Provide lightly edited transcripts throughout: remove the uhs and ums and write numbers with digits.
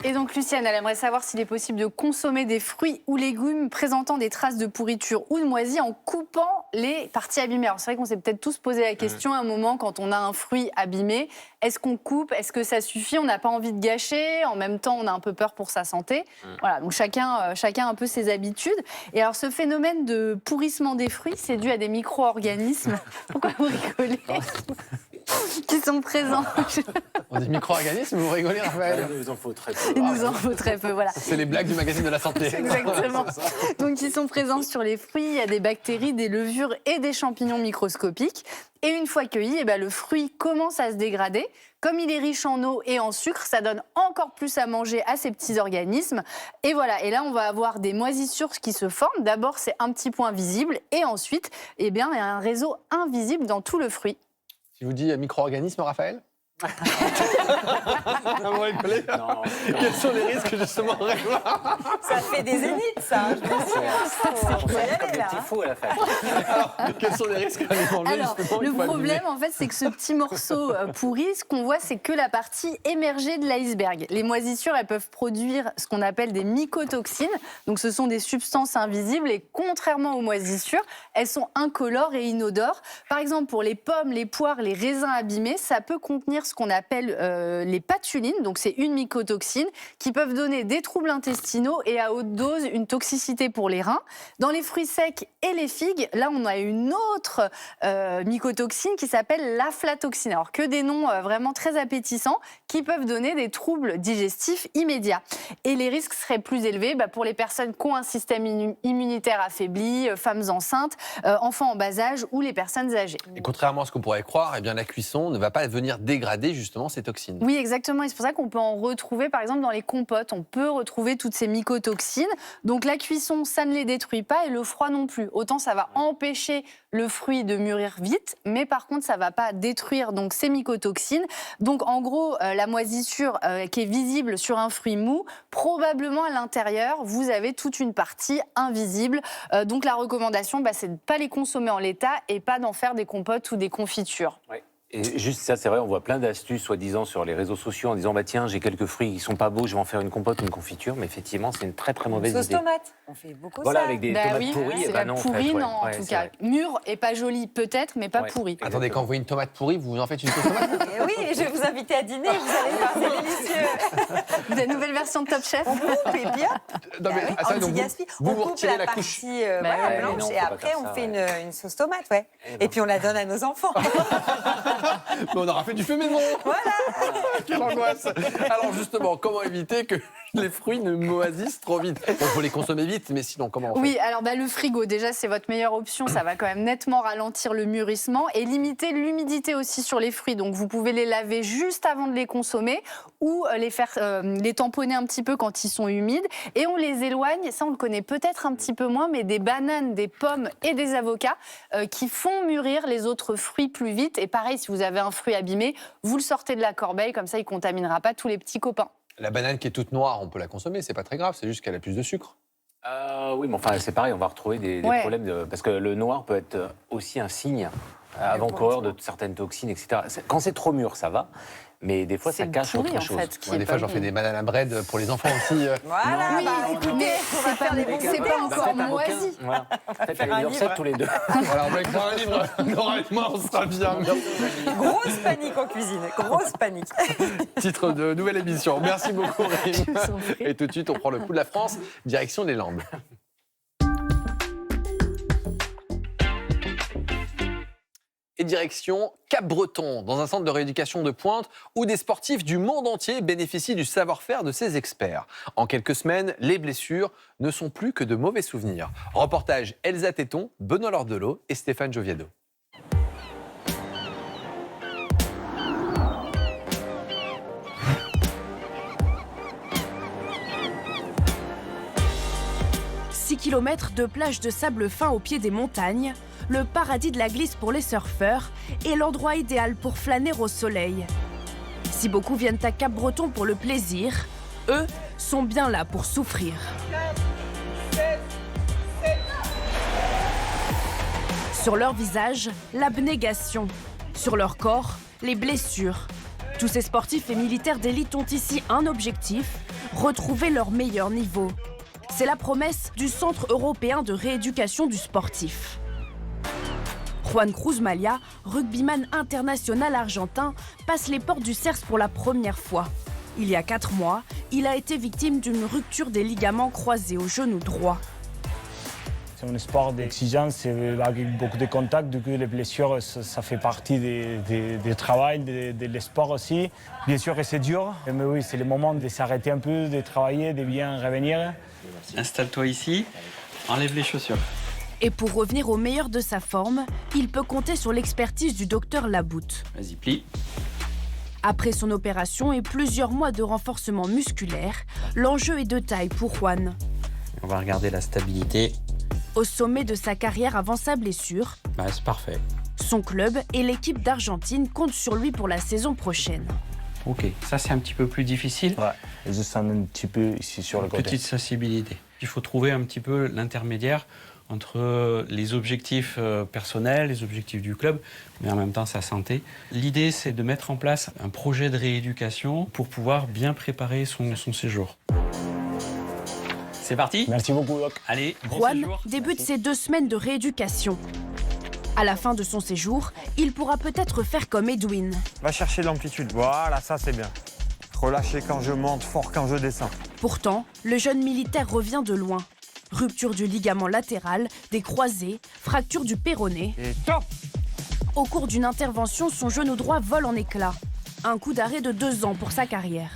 Et donc Lucienne, elle aimerait savoir s'il est possible de consommer des fruits ou légumes présentant des traces de pourriture ou de moisie en coupant les parties abîmées. Alors c'est vrai qu'on s'est peut-être tous posé la question à un moment quand on a un fruit abîmé. Est-ce qu'on coupe? Est-ce que ça suffit? On n'a pas envie de gâcher. En même temps, on a un peu peur pour sa santé. Voilà, donc chacun a un peu ses habitudes. Et alors ce phénomène de pourrissement des fruits, c'est dû à des micro-organismes. Pourquoi vous rigolez? Qui sont présents. On dit micro-organismes, vous rigolez, Raphaël? Il nous en faut très peu. Il nous en faut très peu, voilà. C'est les blagues du magazine de la santé. Exactement. Donc, ils sont présents sur les fruits. Il y a des bactéries, des levures et des champignons microscopiques. Et une fois cueilli, le fruit commence à se dégrader. Comme il est riche en eau et en sucre, ça donne encore plus à manger à ces petits organismes. Et voilà. Et là, on va avoir des moisissures qui se forment. D'abord, c'est un petit point visible. Et ensuite, il y a un réseau invisible dans tout le fruit. Je vous dis micro-organisme, Raphaël? Vous rigolez? Non. Quels sont les risques, justement? Ça fait des zéniths, ça. Je me dis, On fait comme des petits fous à la fin. Alors, quels sont les risques à les enlever, Alors, justement, le une fois problème, en fait, c'est que ce petit morceau pourri, ce qu'on voit, c'est que la partie émergée de l'iceberg. Les moisissures, elles peuvent produire ce qu'on appelle des mycotoxines. Donc, ce sont des substances invisibles et contrairement aux moisissures, elles sont incolores et inodores. Par exemple, pour les pommes, les poires, les raisins abîmés, ça peut contenir ce qu'on appelle les patulines. Donc, c'est une mycotoxine qui peuvent donner des troubles intestinaux et à haute dose, une toxicité pour les reins. Dans les fruits secs et les figues, là, on a une autre mycotoxine qui s'appelle l'aflatoxine. Alors, que des noms vraiment très appétissants qui peuvent donner des troubles digestifs immédiats. Et les risques seraient plus élevés pour les personnes qui ont un système immunitaire affaibli, femmes enceintes, enfants en bas âge ou les personnes âgées. Et contrairement à ce qu'on pourrait croire, eh bien, la cuisson ne va pas venir dégrader justement ces toxines. Oui, exactement. Et c'est pour ça qu'on peut en retrouver, par exemple, dans les compotes. On peut retrouver toutes ces mycotoxines. Donc la cuisson, ça ne les détruit pas et le froid non plus. Autant ça va empêcher le fruit de mûrir vite, mais par contre, ça ne va pas détruire donc, ces mycotoxines. Donc en gros, la moisissure qui est visible sur un fruit mou, probablement à l'intérieur, vous avez toute une partie invisible. Donc la recommandation, c'est de ne pas les consommer en l'état et pas d'en faire des compotes ou des confitures. Ouais. Et juste ça, c'est vrai, on voit plein d'astuces, soi-disant, sur les réseaux sociaux en disant tiens, j'ai quelques fruits qui sont pas beaux, je vais en faire une compote, une confiture. Mais effectivement, c'est une très très mauvaise idée. sauce tomate. On fait beaucoup Voilà, ça. avec des tomates pourries. C'est Et la non, pourrie, en fait, non, en tout cas. Mûre et pas jolie, peut-être, mais pas pourrie. Attendez, quand vous voyez une tomate pourrie, vous en faites une sauce tomate? Et oui, et je vais vous inviter à dîner, vous allez voir, c'est délicieux. Vous avez une nouvelle version de Top Chef. On coupe et bien. Non, mais, Ah oui, donc anti-gaspi. vous On vous coupe retirez la la couche. partie ouais, blanche non, faut et pas après faire on ça, fait ouais. une sauce tomate, ouais. Et puis on la donne à nos enfants. Mais on aura fait du feu maison. Voilà. Quelle angoisse. Alors justement, comment éviter que les fruits ne moisissent trop vite? Il faut les consommer vite, mais sinon, comment on fait? Oui, alors le frigo, déjà, c'est votre meilleure option. Ça va quand même nettement ralentir le mûrissement et limiter l'humidité aussi sur les fruits. Donc, vous pouvez les laver juste avant de les consommer ou les tamponner un petit peu quand ils sont humides. Et on les éloigne, ça on le connaît peut-être un petit peu moins, mais des bananes, des pommes et des avocats qui font mûrir les autres fruits plus vite. Et pareil, si vous avez un fruit abîmé, vous le sortez de la corbeille, comme ça il ne contaminera pas tous les petits copains. La banane qui est toute noire, on peut la consommer, c'est pas très grave, c'est juste qu'elle a plus de sucre. Oui, mais enfin, c'est pareil, on va retrouver des problèmes. Parce que le noir peut être aussi un signe avant-coureur de certaines toxines, etc. Quand c'est trop mûr, ça va. Mais des fois, ça cache pourri, autre en chose. fait, qui Des est fois, pas j'en bon. fais des bananes à bread pour les enfants aussi. Voilà, Oui, écoutez, mais on va faire des bons c'est idées. pas encore moisi. Voilà. Faites faire les un recettes livre. tous les deux. Voilà, on va écrire un livre. Nora et moi, on sera bien. Grosse panique en cuisine, grosse panique. Titre de nouvelle émission. Merci beaucoup, Rime. Je vous en prie. Et tout de suite, on prend le pouls de la France, direction les Landes. Et direction Cap-Breton, dans un centre de rééducation de pointe où des sportifs du monde entier bénéficient du savoir-faire de ces experts. En quelques semaines, les blessures ne sont plus que de mauvais souvenirs. Reportage Elsa Téton, Benoît Lordelot et Stéphane Gioviado. Kilomètres de plage de sable fin au pied des montagnes, le paradis de la glisse pour les surfeurs et l'endroit idéal pour flâner au soleil. Si beaucoup viennent à Cap-Breton pour le plaisir, eux sont bien là pour souffrir. Sur leur visage, l'abnégation. Sur leur corps, les blessures. Tous ces sportifs et militaires d'élite ont ici un objectif, retrouver leur meilleur niveau. C'est la promesse du Centre européen de rééducation du sportif. Juan Cruz Malia, rugbyman international argentin, passe les portes du CERS pour la première fois. Il y a 4 mois, il a été victime d'une rupture des ligaments croisés au genou droit. C'est un sport d'exigence avec beaucoup de contacts. Du coup, les blessures, ça fait partie du travail, des sports aussi. Bien sûr que c'est dur, mais oui, c'est le moment de s'arrêter un peu, de travailler, de bien revenir. Installe-toi ici, enlève les chaussures. Et pour revenir au meilleur de sa forme, il peut compter sur l'expertise du docteur Laboute. Vas-y, plie. Après son opération et plusieurs mois de renforcement musculaire, l'enjeu est de taille pour Juan. On va regarder la stabilité. Au sommet de sa carrière avant sa blessure, C'est parfait. son club et l'équipe d'Argentine comptent sur lui pour la saison prochaine. Ok, ça c'est un petit peu plus difficile. Ouais, je sens un petit peu ici sur le côté. Petite sensibilité. Il faut trouver un petit peu l'intermédiaire entre les objectifs personnels, les objectifs du club, mais en même temps sa santé. L'idée, c'est de mettre en place un projet de rééducation pour pouvoir bien préparer son séjour. C'est parti? Merci beaucoup, Doc. Allez, bon Juan séjour. débute ses 2 semaines de rééducation. À la fin de son séjour, il pourra peut-être faire comme Edwin. Va chercher l'amplitude. Voilà, ça c'est bien. Relâcher quand je monte, fort quand je descends. Pourtant, le jeune militaire revient de loin. Rupture du ligament latéral, des croisés, fracture du péroné. Et top! Au cours d'une intervention, son genou droit vole en éclats. Un coup d'arrêt de 2 ans pour sa carrière.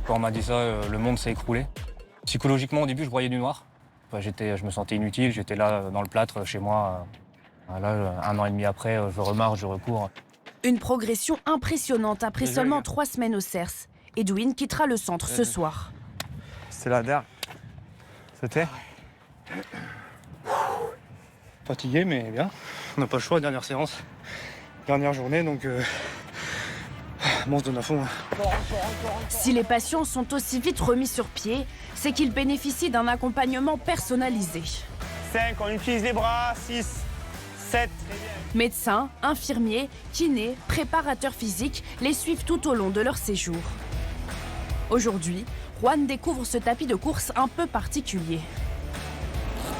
Quand on m'a dit ça, le monde s'est écroulé. Psychologiquement, au début, je broyais du noir. Je me sentais inutile, j'étais là dans le plâtre chez moi. Là, 1 an et demi après, je remarche, je recours. Une progression impressionnante après seulement 3 semaines au CERS. Edwin quittera le centre ce soir. C'est la dernière. C'était? Fatigué, mais bien. On n'a pas le choix, dernière séance. Dernière journée, donc on se donne à fond. Si les patients sont aussi vite remis sur pied, c'est qu'ils bénéficient d'un accompagnement personnalisé. 5, on utilise les bras. 6, 7. Médecins, infirmiers, kinés, préparateurs physiques les suivent tout au long de leur séjour. Aujourd'hui, Juan découvre ce tapis de course un peu particulier.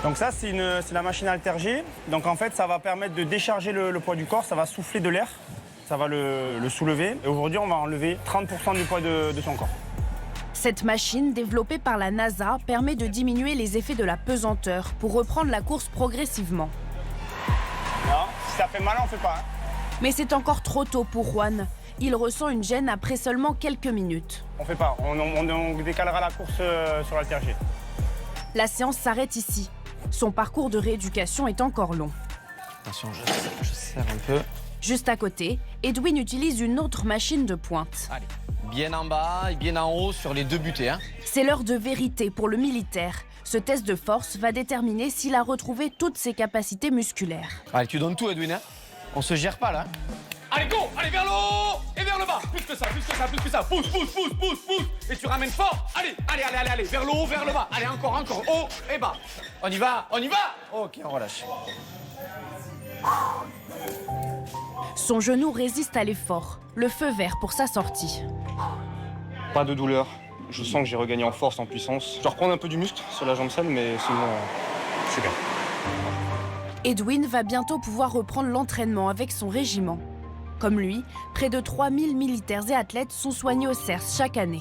Donc ça, c'est la machine Halter-G. Donc en fait, ça va permettre de décharger le poids du corps, ça va souffler de l'air, ça va le soulever. Et aujourd'hui, on va enlever 30% du poids de son corps. Cette machine, développée par la NASA, permet de diminuer les effets de la pesanteur pour reprendre la course progressivement. Non, si ça fait mal, on ne fait pas. Hein. Mais c'est encore trop tôt pour Juan. Il ressent une gêne après seulement quelques minutes. On ne fait pas, on décalera la course sur l'Halter-G. La séance s'arrête ici. Son parcours de rééducation est encore long. Attention, je serre un peu. Juste à côté, Edwin utilise une autre machine de pointe. Allez, bien en bas et bien en haut sur les 2 butées. Hein. C'est l'heure de vérité pour le militaire. Ce test de force va déterminer s'il a retrouvé toutes ses capacités musculaires. Allez, tu donnes tout, Edwin. Hein. On se gère pas là. Allez, go! Allez, vers le haut et vers le bas. Plus que ça, plus que ça, plus que ça. Pousse, pousse, pousse, pousse, pousse. Et tu ramènes fort. Allez, allez, allez, allez, allez. Vers le haut, vers le bas. Allez, encore, encore. Haut et bas. On y va, on y va. Ok, on relâche. Son genou résiste à l'effort. Le feu vert pour sa sortie. Pas de douleur. Je sens que j'ai regagné en force, en puissance. Je dois reprendre un peu du muscle sur la jambe seule, mais sinon, je suis bien. Edwin va bientôt pouvoir reprendre l'entraînement avec son régiment. Comme lui, près de 3000 militaires et athlètes sont soignés au CERS chaque année.